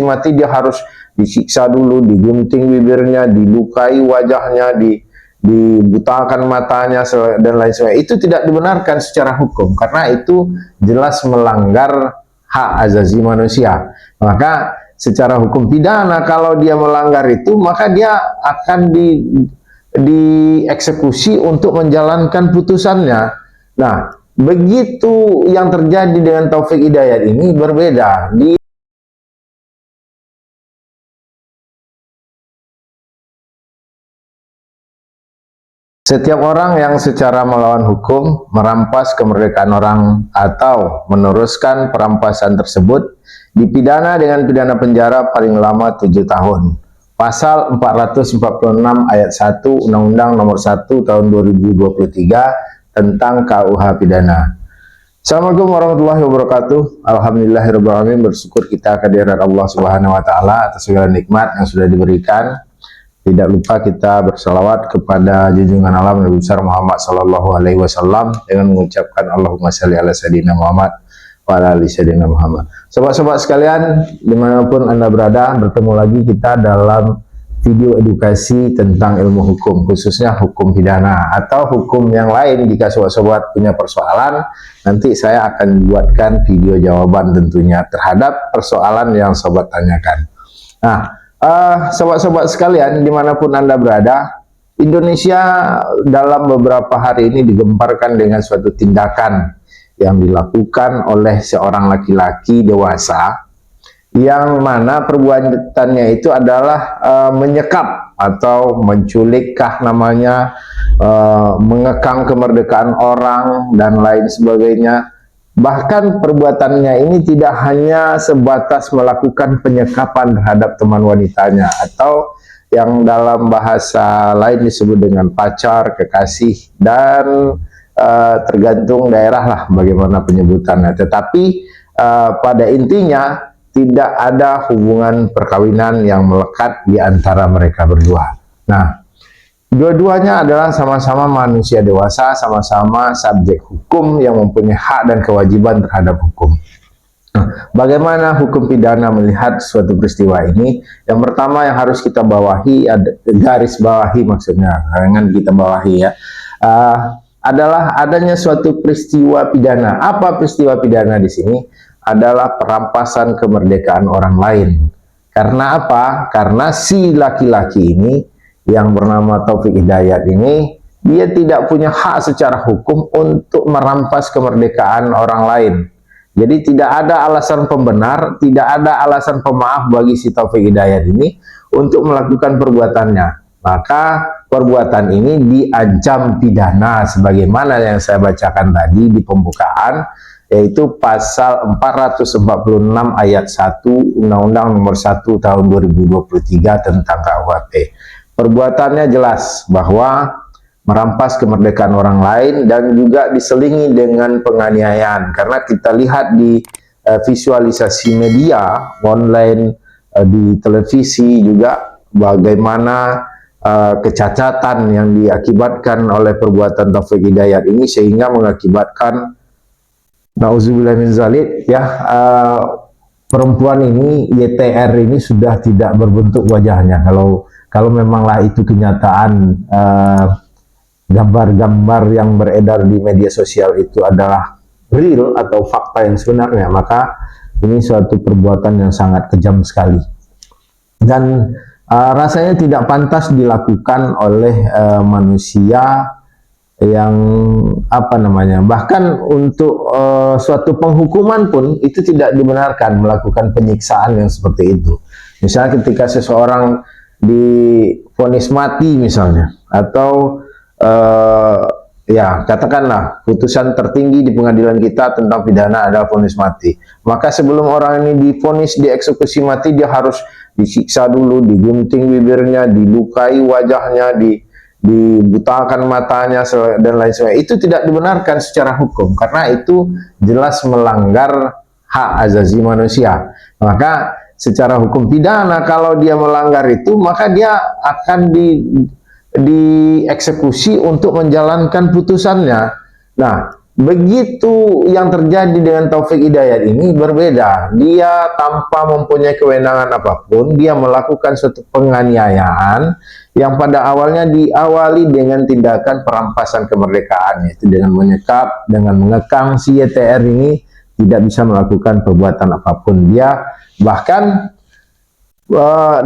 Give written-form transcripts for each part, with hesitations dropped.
mati dia harus disiksa dulu, digunting bibirnya, dilukai wajahnya, dibutakan matanya dan lain sebagainya. Itu tidak dibenarkan secara hukum karena itu jelas melanggar hak asasi manusia. Maka secara hukum pidana kalau dia melanggar itu, maka dia akan dieksekusi untuk menjalankan putusannya. Nah, begitu yang terjadi dengan Taufik Hidayat ini berbeda. Setiap orang yang secara melawan hukum merampas kemerdekaan orang atau meneruskan perampasan tersebut dipidana dengan pidana penjara paling lama 7 tahun. Pasal 446 ayat 1 Undang-Undang Nomor 1 Tahun 2023 tentang KUH Pidana. Assalamualaikum warahmatullahi wabarakatuh. Alhamdulillahirabbil alamin, bersyukur kita kehadirat Allah Subhanahu wa taala atas segala nikmat yang sudah diberikan. Tidak lupa kita bersalawat kepada junjungan alam Nabi besar Muhammad sallallahu alaihi wasallam dengan mengucapkan Allahumma shalli ala sayyidina Muhammad wa ala ali sayyidina Muhammad. Sobat-sobat sekalian, dimanapun Anda berada, bertemu lagi kita dalam video edukasi tentang ilmu hukum, khususnya hukum pidana atau hukum yang lain. Jika sobat-sobat punya persoalan, nanti saya akan buatkan video jawaban tentunya terhadap persoalan yang sobat tanyakan. Nah, sobat-sobat sekalian, dimanapun Anda berada, Indonesia dalam beberapa hari ini digemparkan dengan suatu tindakan yang dilakukan oleh seorang laki-laki dewasa, yang mana perbuatannya itu adalah menyekap atau menculikkah namanya, mengekang kemerdekaan orang, dan lain sebagainya. Bahkan perbuatannya ini tidak hanya sebatas melakukan penyekapan terhadap teman wanitanya atau yang dalam bahasa lain disebut dengan pacar, kekasih, dan tergantung daerah lah bagaimana penyebutannya. Tetapi pada intinya tidak ada hubungan perkawinan yang melekat di antara mereka berdua. Nah, dua-duanya adalah sama-sama manusia dewasa, sama-sama subjek hukum yang mempunyai hak dan kewajiban terhadap hukum. Nah, bagaimana hukum pidana melihat suatu peristiwa ini? Yang pertama yang harus kita bawahi, garis bawahi maksudnya, jangan kita bawahi ya, adalah adanya suatu peristiwa pidana. Apa peristiwa pidana di sini? Adalah perampasan kemerdekaan orang lain. Karena apa? Karena si laki-laki ini yang bernama Taufik Hidayat ini, dia tidak punya hak secara hukum untuk merampas kemerdekaan orang lain. Jadi tidak ada alasan pembenar, tidak ada alasan pemaaf bagi si Taufik Hidayat ini untuk melakukan perbuatannya. Maka perbuatan ini diancam pidana sebagaimana yang saya bacakan tadi di pembukaan, yaitu pasal 446 ayat 1 Undang-Undang Nomor 1 Tahun 2023 tentang KUHP. Perbuatannya jelas bahwa merampas kemerdekaan orang lain dan juga diselingi dengan penganiayaan. Karena kita lihat di visualisasi media online, di televisi juga, bagaimana kecacatan yang diakibatkan oleh perbuatan Taufik Hidayat ini sehingga mengakibatkan nauzubillah min zalik ya, perempuan ini, YTR ini sudah tidak berbentuk wajahnya. Kalau memanglah itu kenyataan, gambar-gambar yang beredar di media sosial itu adalah real atau fakta yang sebenarnya, maka ini suatu perbuatan yang sangat kejam sekali. Dan rasanya tidak pantas dilakukan oleh manusia yang bahkan untuk suatu penghukuman pun itu tidak dibenarkan melakukan penyiksaan yang seperti itu. Misalnya ketika seseorang divonis mati misalnya, atau ya katakanlah putusan tertinggi di pengadilan kita tentang pidana adalah vonis mati, maka sebelum orang ini divonis dieksekusi mati, dia harus disiksa dulu, digunting bibirnya, dilukai wajahnya, dibutakan matanya dan lain sebagainya. Itu tidak dibenarkan secara hukum karena itu jelas melanggar hak asasi manusia. Maka secara hukum pidana kalau dia melanggar itu, maka dia akan dieksekusi untuk menjalankan putusannya. Nah, Begitu yang terjadi dengan Taufik Hidayat ini berbeda. Dia tanpa mempunyai kewenangan apapun, dia melakukan suatu penganiayaan yang pada awalnya diawali dengan tindakan perampasan kemerdekaan, yaitu dengan menyekap, dengan mengekang si YTR ini tidak bisa melakukan perbuatan apapun. Dia bahkan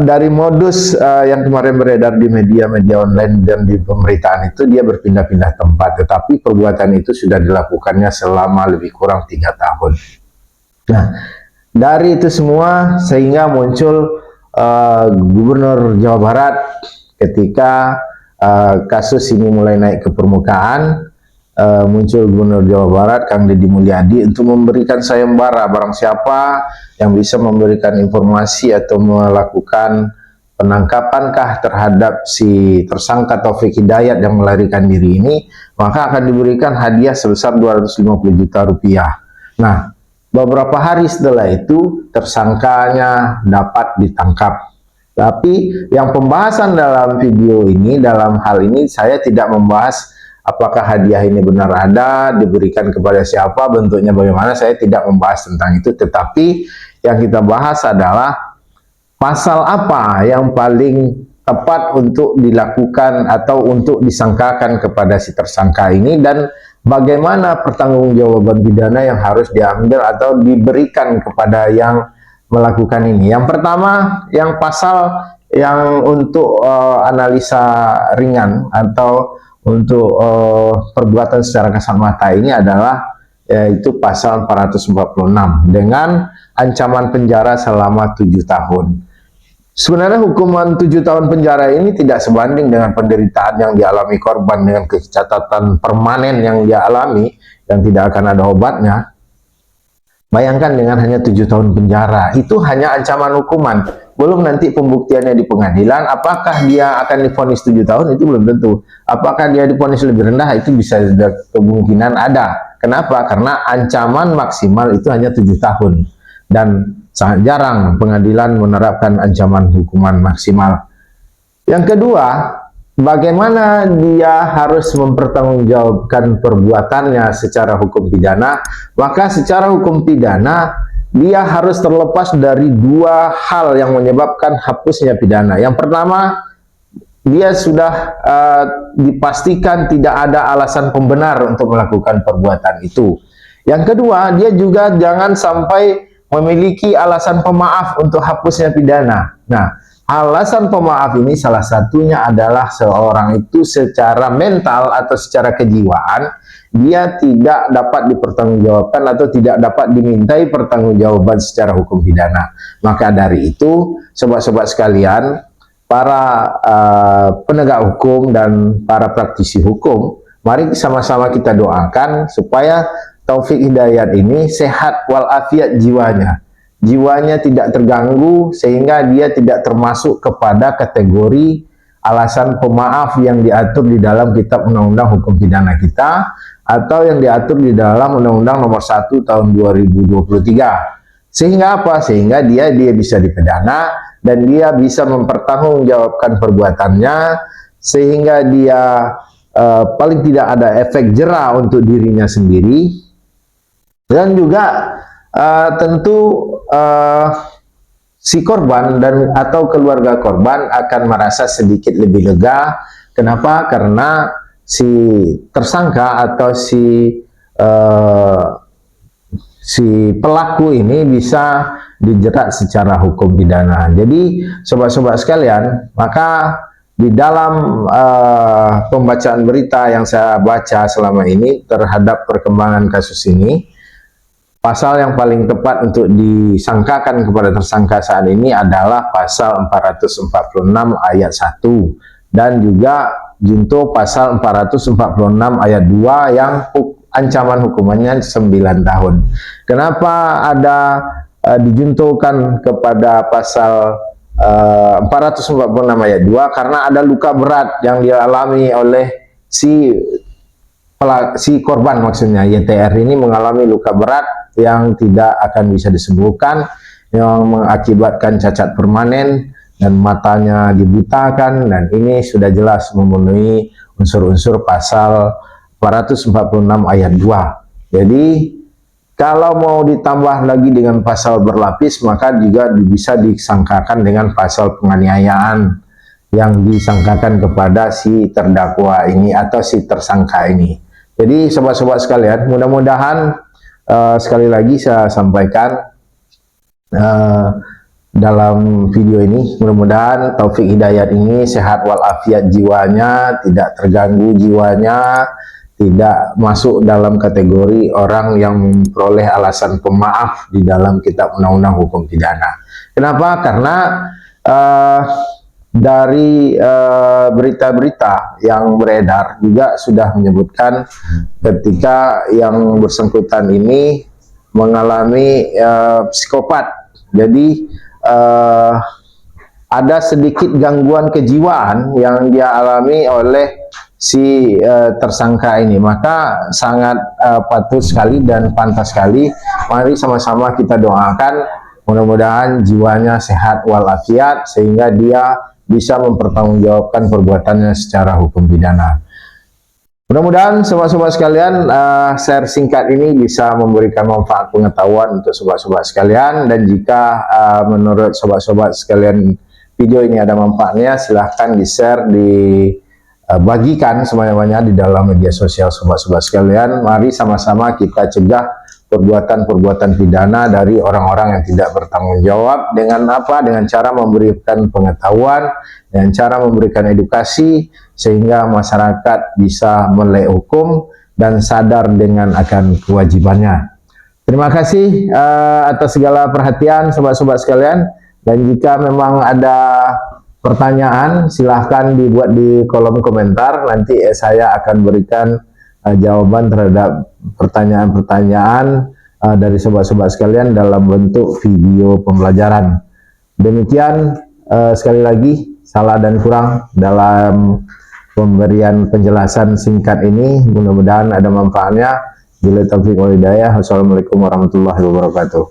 dari modus yang kemarin beredar di media-media online dan di pemberitaan itu, dia berpindah-pindah tempat, tetapi perbuatan itu sudah dilakukannya selama lebih kurang 3 tahun. Nah, dari itu semua sehingga muncul Gubernur Jawa Barat ketika kasus ini mulai naik ke permukaan, muncul Gubernur Jawa Barat Kang Deddy Mulyadi untuk memberikan sayembara barang siapa yang bisa memberikan informasi atau melakukan penangkapankah terhadap si tersangka Taufik Hidayat yang melarikan diri ini, maka akan diberikan hadiah sebesar 250 juta rupiah. Nah, beberapa hari setelah itu tersangkanya dapat ditangkap. Tapi yang pembahasan dalam video ini, dalam hal ini saya tidak membahas apakah hadiah ini benar ada, diberikan kepada siapa, bentuknya bagaimana, saya tidak membahas tentang itu. Tetapi yang kita bahas adalah pasal apa yang paling tepat untuk dilakukan atau untuk disangkakan kepada si tersangka ini, dan bagaimana pertanggungjawaban pidana yang harus diambil atau diberikan kepada yang melakukan ini. Yang pertama, yang pasal yang untuk analisa ringan atau untuk perbuatan secara kasat mata ini adalah yaitu pasal 446 dengan ancaman penjara selama 7 tahun. Sebenarnya hukuman 7 tahun penjara ini tidak sebanding dengan penderitaan yang dialami korban, dengan kecacatan permanen yang dia alami yang tidak akan ada obatnya. Bayangkan dengan hanya 7 tahun penjara, itu hanya ancaman hukuman. Belum nanti pembuktiannya di pengadilan, apakah dia akan divonis 7 tahun, itu belum tentu. Apakah dia divonis lebih rendah, itu bisa kemungkinan ada. Kenapa? Karena ancaman maksimal itu hanya 7 tahun. Dan sangat jarang pengadilan menerapkan ancaman hukuman maksimal. Yang kedua, bagaimana dia harus mempertanggungjawabkan perbuatannya secara hukum pidana. Maka secara hukum pidana dia harus terlepas dari 2 hal yang menyebabkan hapusnya pidana. Yang pertama, dia sudah dipastikan tidak ada alasan pembenar untuk melakukan perbuatan itu. Yang kedua, dia juga jangan sampai memiliki alasan pemaaf untuk hapusnya pidana. Nah, alasan pemaaf ini salah satunya adalah seorang itu secara mental atau secara kejiwaan dia tidak dapat dipertanggungjawabkan atau tidak dapat dimintai pertanggungjawaban secara hukum pidana. Maka dari itu, sobat-sobat sekalian, para penegak hukum dan para praktisi hukum, mari sama-sama kita doakan supaya Taufik Hidayat ini sehat walafiat jiwanya. Jiwanya tidak terganggu sehingga dia tidak termasuk kepada kategori alasan pemaaf yang diatur di dalam Kitab Undang-Undang Hukum Pidana kita atau yang diatur di dalam Undang-Undang Nomor 1 Tahun 2023. Sehingga apa? Sehingga dia bisa dipidana dan dia bisa mempertanggungjawabkan perbuatannya, sehingga dia paling tidak ada efek jera untuk dirinya sendiri. Dan juga tentu si korban dan atau keluarga korban akan merasa sedikit lebih lega. Kenapa? Karena si tersangka atau si pelaku ini bisa dijerat secara hukum pidana. Jadi sobat-sobat sekalian, maka di dalam pembacaan berita yang saya baca selama ini terhadap perkembangan kasus ini, pasal yang paling tepat untuk disangkakan kepada tersangka saat ini adalah pasal 446 ayat 1 dan juga junto pasal 446 ayat 2 yang ancaman hukumannya 9 tahun. Kenapa ada dijuntukan kepada pasal 446 ayat 2? Karena ada luka berat yang dialami oleh si korban, maksudnya YTR ini mengalami luka berat yang tidak akan bisa disembuhkan, yang mengakibatkan cacat permanen dan matanya dibutakan, dan ini sudah jelas memenuhi unsur-unsur pasal 446 ayat 2. Jadi kalau mau ditambah lagi dengan pasal berlapis, maka juga bisa disangkakan dengan pasal penganiayaan yang disangkakan kepada si terdakwa ini atau si tersangka ini. Jadi sobat-sobat sekalian, mudah-mudahan sekali lagi saya sampaikan dalam video ini, mudah-mudahan Taufik Hidayat ini sehat walafiat jiwanya, tidak terganggu jiwanya, tidak masuk dalam kategori orang yang memperoleh alasan pemaaf di dalam kitab undang-undang hukum pidana. Kenapa? Karena dari berita-berita yang beredar juga sudah menyebutkan ketika yang bersangkutan ini mengalami psikopat. Jadi ada sedikit gangguan kejiwaan yang dia alami oleh si tersangka ini, maka sangat patut sekali dan pantas sekali. Mari sama-sama kita doakan mudah-mudahan jiwanya sehat walafiat sehingga dia bisa mempertanggungjawabkan perbuatannya secara hukum pidana. Mudah-mudahan sobat-sobat sekalian share singkat ini bisa memberikan manfaat pengetahuan untuk sobat-sobat sekalian, dan jika menurut sobat-sobat sekalian video ini ada manfaatnya, silahkan di-share, dibagikan semuanya di dalam media sosial sobat-sobat sekalian. Mari sama-sama kita cegah perbuatan-perbuatan pidana dari orang-orang yang tidak bertanggung jawab. Dengan apa? Dengan cara memberikan pengetahuan, dengan cara memberikan edukasi, sehingga masyarakat bisa melek hukum dan sadar dengan akan kewajibannya. Terima kasih atas segala perhatian sobat-sobat sekalian, dan jika memang ada pertanyaan silahkan dibuat di kolom komentar, nanti saya akan berikan jawaban terhadap pertanyaan-pertanyaan dari sobat-sobat sekalian dalam bentuk video pembelajaran. Demikian, sekali lagi salah dan kurang dalam pemberian penjelasan singkat ini, mudah-mudahan ada manfaatnya. Bila taufiq wal hidayah. Wassalamualaikum warahmatullahi wabarakatuh.